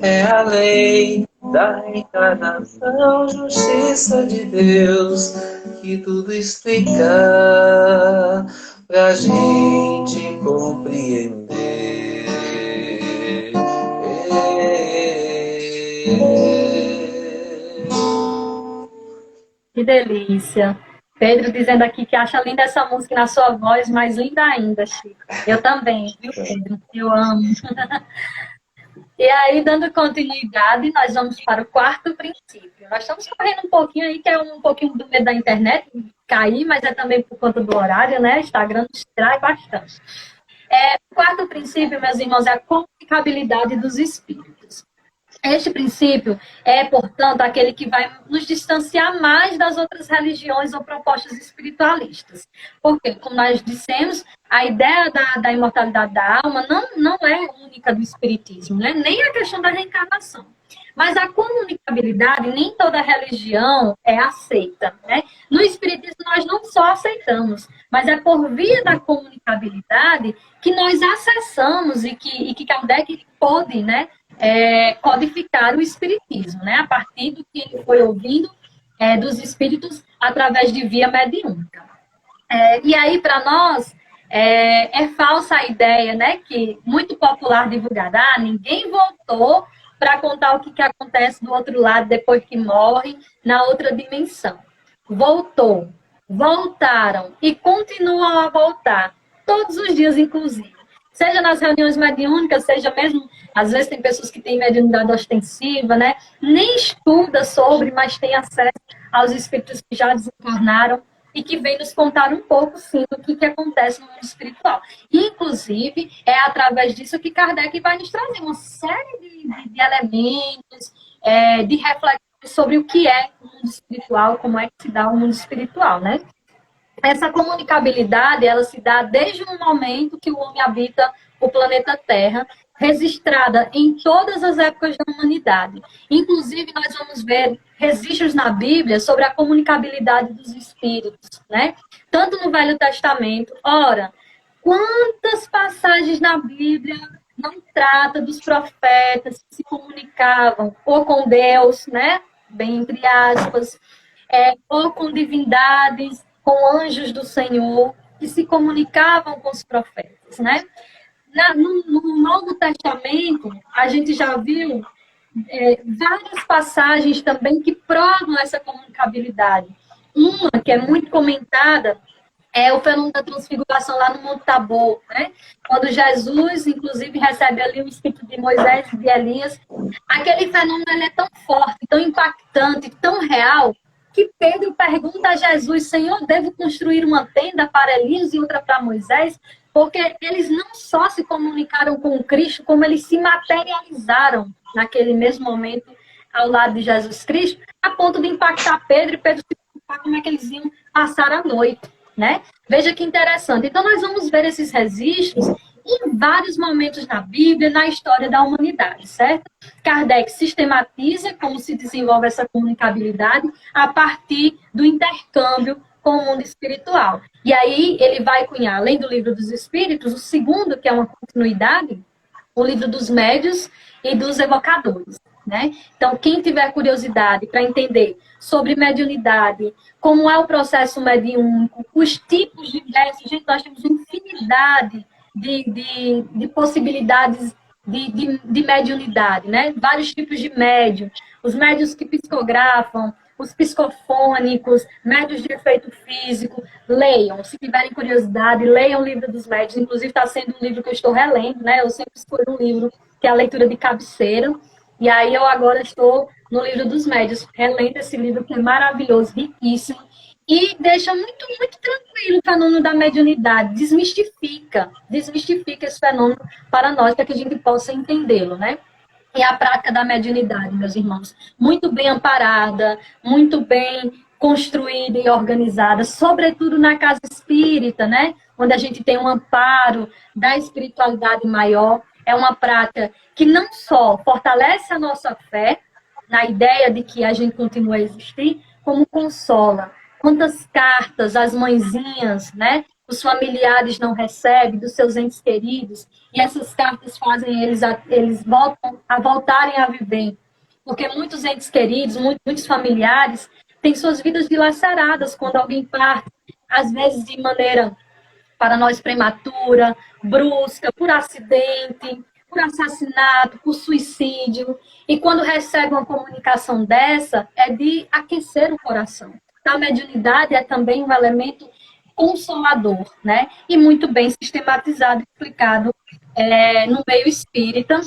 É a lei da reencarnação, justiça de Deus, que tudo explica pra gente compreender. Que delícia. Pedro dizendo aqui que acha linda essa música na sua voz, mais linda ainda, Chico. Eu também, viu, Pedro? Eu amo. E aí, dando continuidade, nós vamos para o quarto princípio. Nós estamos correndo um pouquinho aí, que é um pouquinho do medo da internet, cair, mas é também por conta do horário, né? Instagram nos distrai bastante. O quarto princípio, meus irmãos, é a comunicabilidade dos espíritos. Este princípio é, portanto, aquele que vai nos distanciar mais das outras religiões ou propostas espiritualistas. Porque, como nós dissemos, a ideia da imortalidade da alma não é única do espiritismo, né? Nem a questão da reencarnação. Mas a comunicabilidade, nem toda religião é aceita, né? No espiritismo, nós não só aceitamos, mas é por via da comunicabilidade que nós acessamos e que Kardec pôde, né, codificar o espiritismo, né? A partir do que ele foi ouvindo dos espíritos através de via mediúnica. E aí, para nós, É falsa a ideia, né, que muito popular divulgada, ninguém voltou para contar o que acontece do outro lado depois que morre, na outra dimensão. Voltou, voltaram e continuam a voltar, todos os dias, inclusive. Seja nas reuniões mediúnicas, seja mesmo, às vezes tem pessoas que têm mediunidade ostensiva, né, nem estuda sobre, mas tem acesso aos espíritos que já desencarnaram e que vem nos contar um pouco, sim, do que acontece no mundo espiritual. Inclusive, é através disso que Kardec vai nos trazer uma série de elementos, de reflexões sobre o que é o mundo espiritual, como é que se dá o mundo espiritual, né? Essa comunicabilidade, ela se dá desde o momento que o homem habita o planeta Terra, registrada em todas as épocas da humanidade. Inclusive, nós vamos ver registros na Bíblia sobre a comunicabilidade dos espíritos, né? Tanto no Velho Testamento. Ora, quantas passagens na Bíblia não trata dos profetas que se comunicavam ou com Deus, né? Bem entre aspas, ou com divindades, com anjos do Senhor, que se comunicavam com os profetas, né? No Novo Testamento, a gente já viu várias passagens também que provam essa comunicabilidade. Uma que é muito comentada é o fenômeno da transfiguração lá no Monte Tabor, né? Quando Jesus, inclusive, recebe ali o espírito de Moisés e de Elias, aquele fenômeno ele é tão forte, tão impactante, tão real, que Pedro pergunta a Jesus, Senhor, devo construir uma tenda para Elias e outra para Moisés? Porque eles não só se comunicaram com Cristo, como eles se materializaram naquele mesmo momento ao lado de Jesus Cristo, a ponto de impactar Pedro, e Pedro se preocupar como é que eles iam passar a noite, né? Veja que interessante. Então, nós vamos ver esses registros em vários momentos na Bíblia, na história da humanidade, certo? Kardec sistematiza como se desenvolve essa comunicabilidade a partir do intercâmbio com o mundo espiritual. E aí ele vai cunhar, além do livro dos Espíritos, o segundo, que é uma continuidade, o livro dos Médiuns e dos Evocadores, né? Então, quem tiver curiosidade para entender sobre mediunidade, como é o processo mediúnico, os tipos diversos, gente, nós temos infinidade de possibilidades de mediunidade, né? Vários tipos de médium. Os médios que psicografam, os psicofônicos, médios de efeito físico. Leiam, se tiverem curiosidade, leiam o livro dos médios. Inclusive, está sendo um livro que eu estou relendo, né? Eu sempre escolho um livro que é a leitura de cabeceira. E aí eu agora estou no livro dos médios, relendo esse livro que é maravilhoso, riquíssimo. E deixa muito, muito tranquilo o fenômeno da mediunidade, desmistifica esse fenômeno para nós, para que a gente possa entendê-lo, né? E a prática da mediunidade, meus irmãos, muito bem amparada, muito bem construída e organizada, sobretudo na casa espírita, né? Onde a gente tem um amparo da espiritualidade maior. É uma prática que não só fortalece a nossa fé, na ideia de que a gente continua a existir, como consola. Quantas cartas as mãezinhas, né, os familiares não recebem dos seus entes queridos, e essas cartas fazem eles voltarem a viver. Porque muitos entes queridos, muitos familiares, têm suas vidas dilaceradas quando alguém parte, às vezes de maneira, para nós, prematura, brusca, por acidente, por assassinato, por suicídio. E quando recebe uma comunicação dessa, é de aquecer o coração. A mediunidade é também um elemento consolador, né? E muito bem sistematizado, explicado no meio espírita,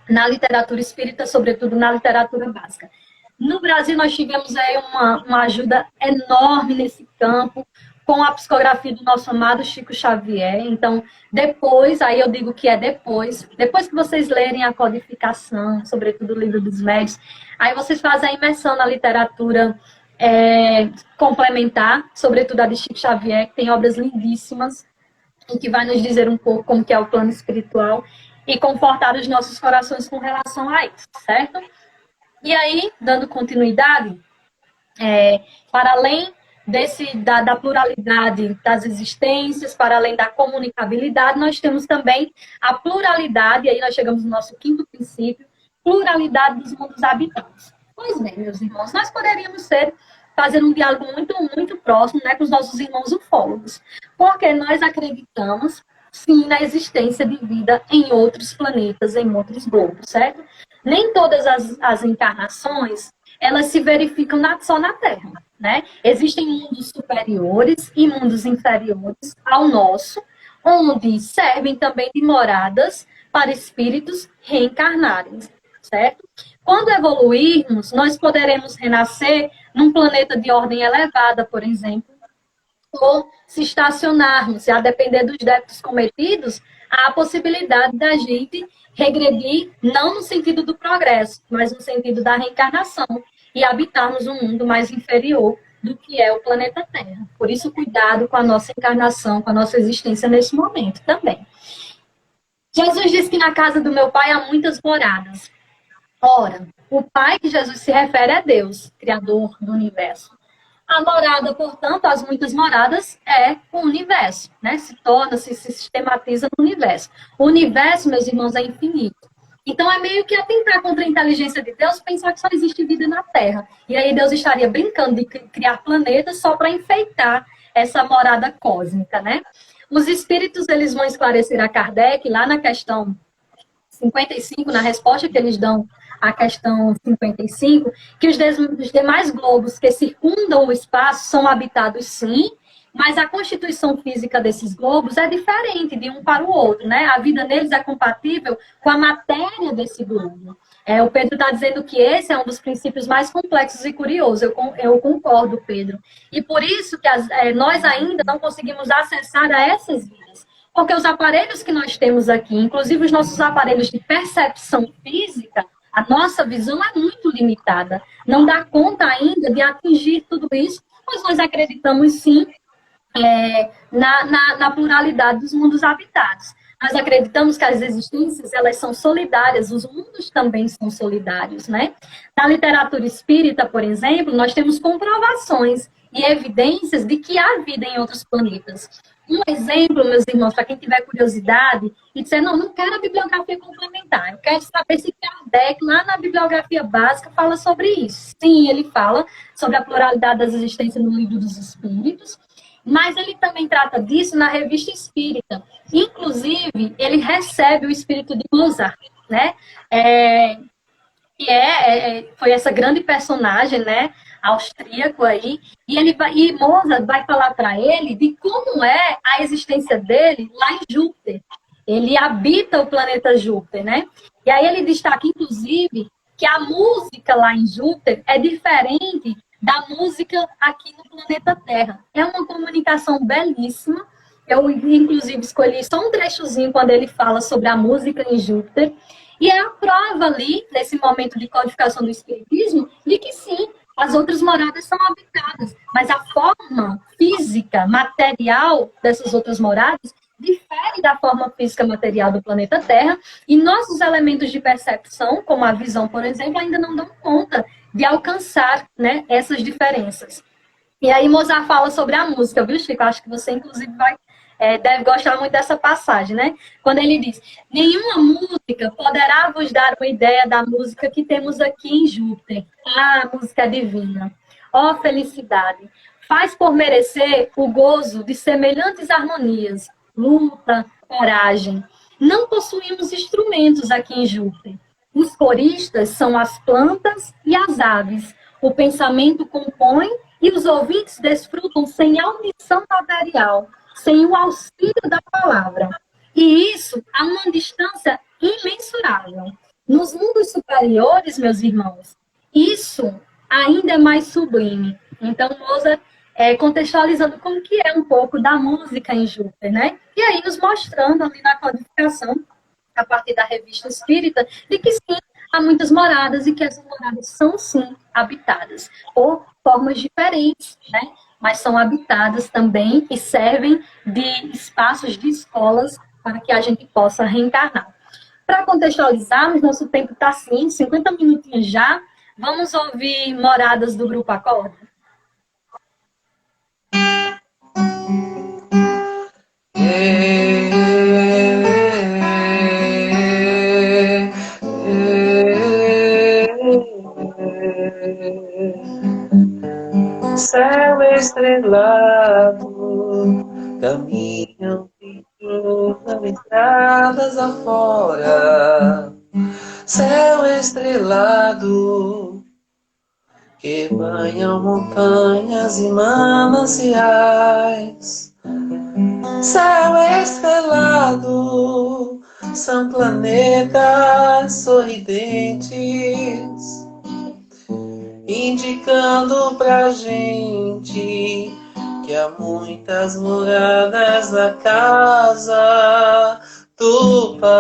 na literatura espírita, sobretudo na literatura básica. No Brasil, nós tivemos aí uma ajuda enorme nesse campo, com a psicografia do nosso amado Chico Xavier. Então, depois, aí eu digo que é depois que vocês lerem a codificação, sobretudo o livro dos médios, aí vocês fazem a imersão na literatura complementar, sobretudo a de Chico Xavier, que tem obras lindíssimas, e que vai nos dizer um pouco como que é o plano espiritual, e confortar os nossos corações com relação a isso, certo? E aí, dando continuidade, para além da pluralidade das existências, para além da comunicabilidade, nós temos também a pluralidade, e aí nós chegamos no nosso quinto princípio, pluralidade dos mundos habitados. Pois bem, meus irmãos, nós poderíamos ser fazer um diálogo muito, muito próximo, né, com os nossos irmãos ufólogos. Porque nós acreditamos, sim, na existência de vida em outros planetas, em outros globos, certo? Nem todas as encarnações, elas se verificam só na Terra, né? Existem mundos superiores e mundos inferiores ao nosso, onde servem também de moradas para espíritos reencarnarem, certo? Quando evoluirmos, nós poderemos renascer num planeta de ordem elevada, por exemplo, ou se estacionarmos, e a depender dos débitos cometidos, há a possibilidade da gente regredir, não no sentido do progresso, mas no sentido da reencarnação, e habitarmos um mundo mais inferior do que é o planeta Terra. Por isso, cuidado com a nossa encarnação, com a nossa existência nesse momento também. Jesus disse que na casa do meu pai há muitas moradas. Ora, o pai que Jesus se refere é Deus, Criador do universo. A morada, portanto, as muitas moradas é o universo, né? Se sistematiza no universo. O universo, meus irmãos, é infinito. Então, é meio que atentar contra a inteligência de Deus pensar que só existe vida na Terra. E aí Deus estaria brincando de criar planetas só para enfeitar essa morada cósmica, né? Os espíritos, eles vão esclarecer a Kardec lá na questão 55, na resposta que eles dão à questão 55, que os demais globos que circundam o espaço são habitados sim, mas a constituição física desses globos é diferente de um para o outro, né? A vida neles é compatível com a matéria desse globo. O Pedro está dizendo que esse é um dos princípios mais complexos e curiosos. Eu concordo, Pedro. E por isso que nós ainda não conseguimos acessar a essas vidas. Porque os aparelhos que nós temos aqui, inclusive os nossos aparelhos de percepção física, a nossa visão é muito limitada. Não dá conta ainda de atingir tudo isso, mas nós acreditamos sim na pluralidade dos mundos habitados. Nós acreditamos que as existências, elas são solidárias, os mundos também são solidários, né? Na literatura espírita, por exemplo, nós temos comprovações e evidências de que há vida em outros planetas. Um exemplo, meus irmãos, para quem tiver curiosidade e disser, não quero a bibliografia complementar, eu quero saber se Kardec, lá na bibliografia básica, fala sobre isso. Sim, ele fala sobre a pluralidade das existências no Livro dos Espíritos, mas ele também trata disso na Revista Espírita. Inclusive, ele recebe o espírito de Mozart, né? Foi essa grande personagem, né? Austríaco aí, e Mozart vai falar para ele de como é a existência dele lá em Júpiter. Ele habita o planeta Júpiter, né? E aí ele destaca, inclusive, que a música lá em Júpiter é diferente da música aqui no planeta Terra. É uma comunicação belíssima. Eu, inclusive, escolhi só um trechozinho quando ele fala sobre a música em Júpiter. E é a prova ali, nesse momento de codificação do Espiritismo, de que sim, as outras moradas são habitadas, mas a forma física, material dessas outras moradas difere da forma física material do planeta Terra, e nossos elementos de percepção, como a visão, por exemplo, ainda não dão conta de alcançar, né, essas diferenças. E aí Mozart fala sobre a música, viu, Chico? Acho que você, inclusive, deve gostar muito dessa passagem, né? Quando ele diz, nenhuma música poderá vos dar uma ideia da música que temos aqui em Júpiter. Ah, música divina. Ó felicidade! Faz por merecer o gozo de semelhantes harmonias, luta, coragem. Não possuímos instrumentos aqui em Júpiter. Os coristas são as plantas e as aves. O pensamento compõe e os ouvintes desfrutam sem audição material, sem o auxílio da palavra. E isso a uma distância imensurável. Nos mundos superiores, meus irmãos, isso ainda é mais sublime. Então, Mozart contextualizando como que é um pouco da música em Júpiter, né? E aí nos mostrando ali na codificação, a partir da Revista Espírita, de que sim, há muitas moradas e que essas moradas são sim habitadas por formas diferentes, né? Mas são habitadas também e servem de espaços de escolas para que a gente possa reencarnar. Para contextualizarmos, nosso tempo está assim, 50 minutinhos já. Vamos ouvir Moradas do Grupo Acorda? Céu estrelado, caminham cruzam estradas afora. Céu estrelado, que banham montanhas e mananciais. Céu estrelado, são planetas sorridentes, indicando pra gente que há muitas moradas na casa do Pai.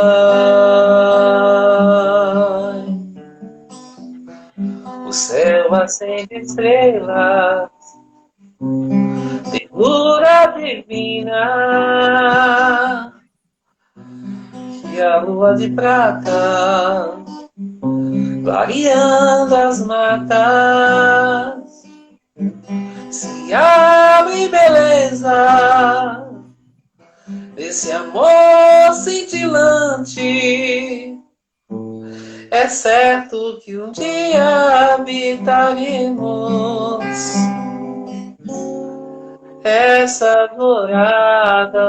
O céu acende estrelas, ternura divina, e a lua de prata clareando as matas. Se abre beleza desse amor cintilante. É certo que um dia habitaremos essas moradas.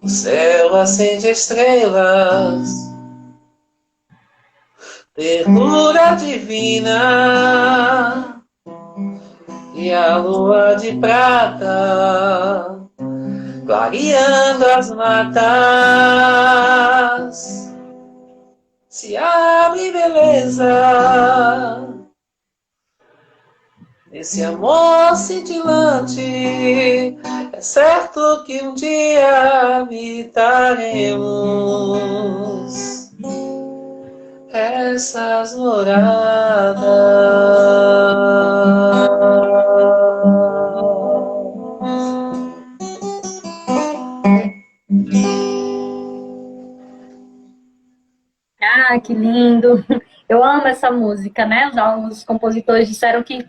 O céu acende estrelas, ternura divina, e a lua de prata clareando as matas. Se abre beleza esse amor cintilante. É certo que um dia habitaremos essas moradas. Ah, que lindo! Eu amo essa música, né? Os compositores disseram que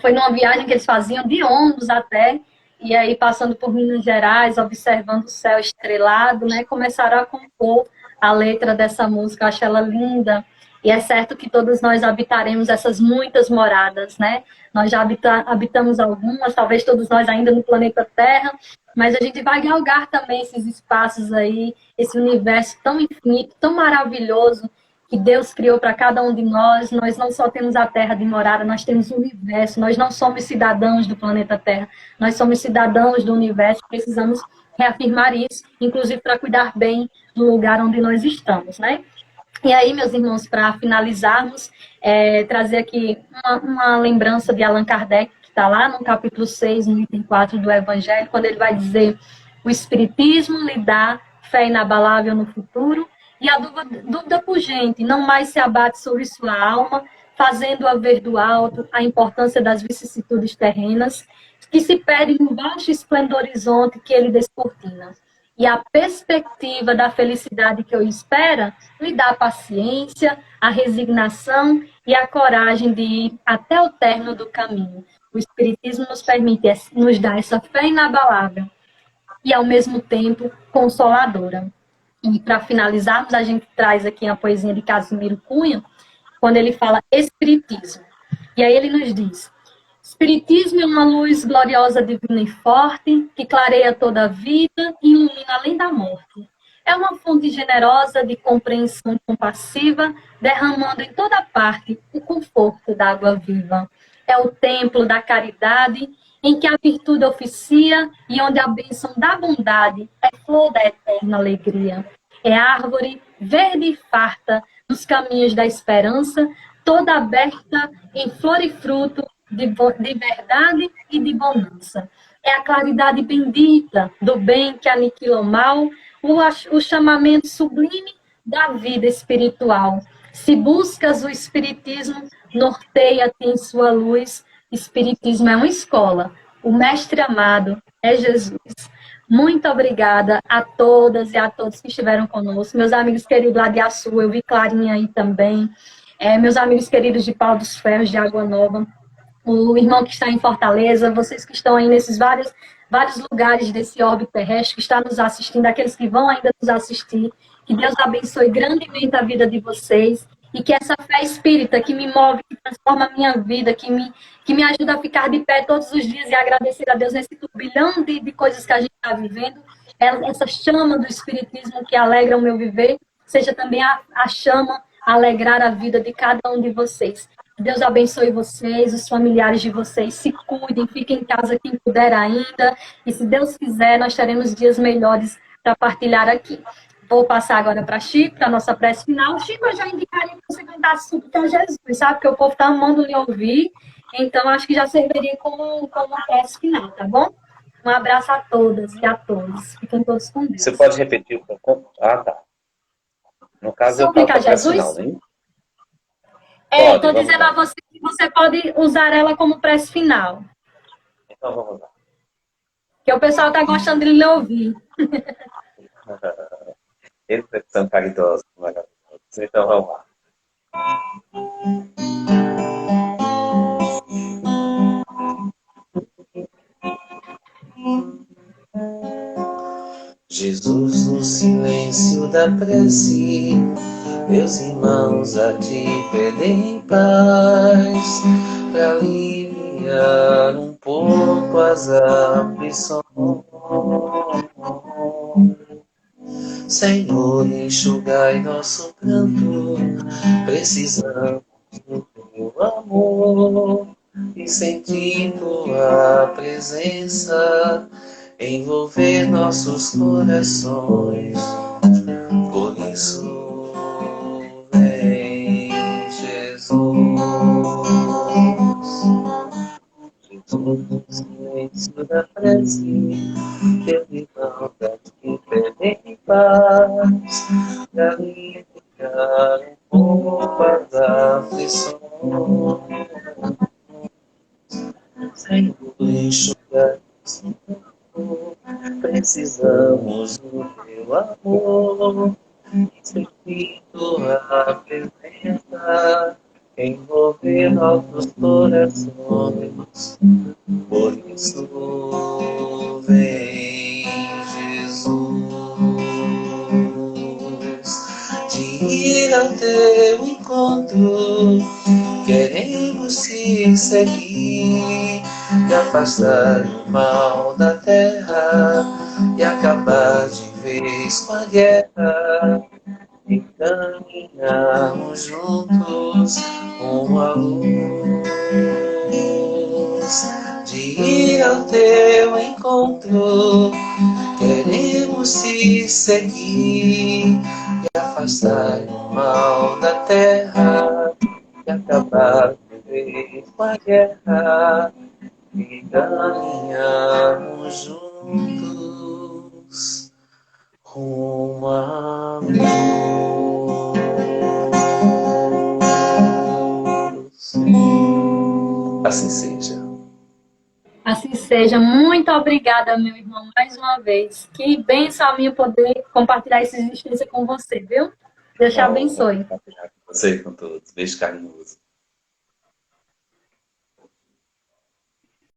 foi numa viagem que eles faziam de ônibus até, e aí passando por Minas Gerais, observando o céu estrelado, né? Começaram a compor a letra dessa música. Eu acho ela linda. E é certo que todos nós habitaremos essas muitas moradas, né? Nós já habitamos algumas, talvez todos nós ainda no planeta Terra, mas a gente vai galgar também esses espaços aí, esse universo tão infinito, tão maravilhoso que Deus criou para cada um de nós. Nós não só temos a Terra de morada, nós temos o universo. Nós não somos cidadãos do planeta Terra, nós somos cidadãos do universo. Precisamos reafirmar isso, inclusive para cuidar bem do lugar onde nós estamos, né? E aí, meus irmãos, para finalizarmos, trazer aqui uma lembrança de Allan Kardec, que está lá no capítulo 6, no item 4 do Evangelho, quando ele vai dizer: o Espiritismo lhe dá fé inabalável no futuro, e a dúvida pungente não mais se abate sobre sua alma, fazendo-a ver do alto a importância das vicissitudes terrenas, que se perdem no baixo e esplendor horizonte que ele descortina. E a perspectiva da felicidade que o espera lhe dá a paciência, a resignação e a coragem de ir até o término do caminho. O Espiritismo nos permite, nos dar essa fé inabalável e, ao mesmo tempo, consoladora. E, para finalizarmos, a gente traz aqui a poesia de Casimiro Cunha, quando ele fala Espiritismo. E aí ele nos diz: Espiritismo é uma luz gloriosa, divina e forte, que clareia toda a vida e ilumina além da morte. É uma fonte generosa de compreensão compassiva, derramando em toda parte o conforto da água viva. É o templo da caridade, em que a virtude oficia e onde a bênção da bondade é flor da eterna alegria. É árvore verde e farta nos caminhos da esperança, toda aberta em flor e fruto, de verdade e de bonança. É a claridade bendita do bem que aniquila o mal, o chamamento sublime da vida espiritual. Se buscas o Espiritismo, norteia-te em sua luz. Espiritismo é uma escola. O mestre amado é Jesus. Muito obrigada a todas e a todos que estiveram conosco. Meus amigos queridos lá de Açu, eu vi Clarinha aí também. Meus amigos queridos de Pau dos Ferros, de Água Nova. O irmão que está em Fortaleza, vocês que estão aí nesses vários vários lugares desse orbe terrestre que está nos assistindo, aqueles que vão ainda nos assistir. Que Deus abençoe grandemente a vida de vocês e que essa fé espírita que me move, que transforma a minha vida, que me ajuda a ficar de pé todos os dias e agradecer a Deus nesse turbilhão de coisas que a gente está vivendo, essa chama do espiritismo que alegra o meu viver, seja também a chama a alegrar a vida de cada um de vocês. Que Deus abençoe vocês, os familiares de vocês, se cuidem, fiquem em casa quem puder ainda, e se Deus quiser, nós teremos dias melhores para partilhar aqui. Vou passar agora para Chico, para a nossa prece final. Chico, eu já indicaria que você cantasse Súplica a Jesus, sabe? Porque o povo está amando lhe ouvir, então acho que já serviria como uma prece final, tá bom? Um abraço a todas e a todos. Fiquem todos com Deus. Você pode repetir? Ah, tá. No caso, Súplica eu a Jesus? final, né? Estou dizendo a você que você pode usar ela como prece final. Então vamos lá. Porque o pessoal está gostando de lhe ouvir. Eles são caridosos, maravilhosos. Então vamos lá. Jesus, no silêncio da prece, meus irmãos a te pedem paz, para aliviar um pouco as aflições. Senhor, enxugai nosso pranto, precisamos do teu amor e sentir tua presença envolver nossos corações. Por isso, vem Jesus. Jesus, no silêncio da prece, teu irmão da te pedem paz, para aliviar um pouco as aflições. Senhor, enxugar nosso pranto, precisamos do teu amor, e sentir tua presença envolver nossos corações. Por isso, vem Jesus. De ir ao teu encontro, queremos te seguir e afastar o mal da terra e acabar de vez com a guerra. E caminharmos juntos rumo à luz. De ir ao teu encontro, queremos te seguir e afastar o mal da terra e acabar de vez com a guerra. E caminharmos juntos rumo à luz. Assim seja. Assim seja. Muito obrigada, meu irmão, mais uma vez. Que bênção a minha poder compartilhar essa existência com você, viu? Deus te abençoe. Você com todos. Beijo carinhoso.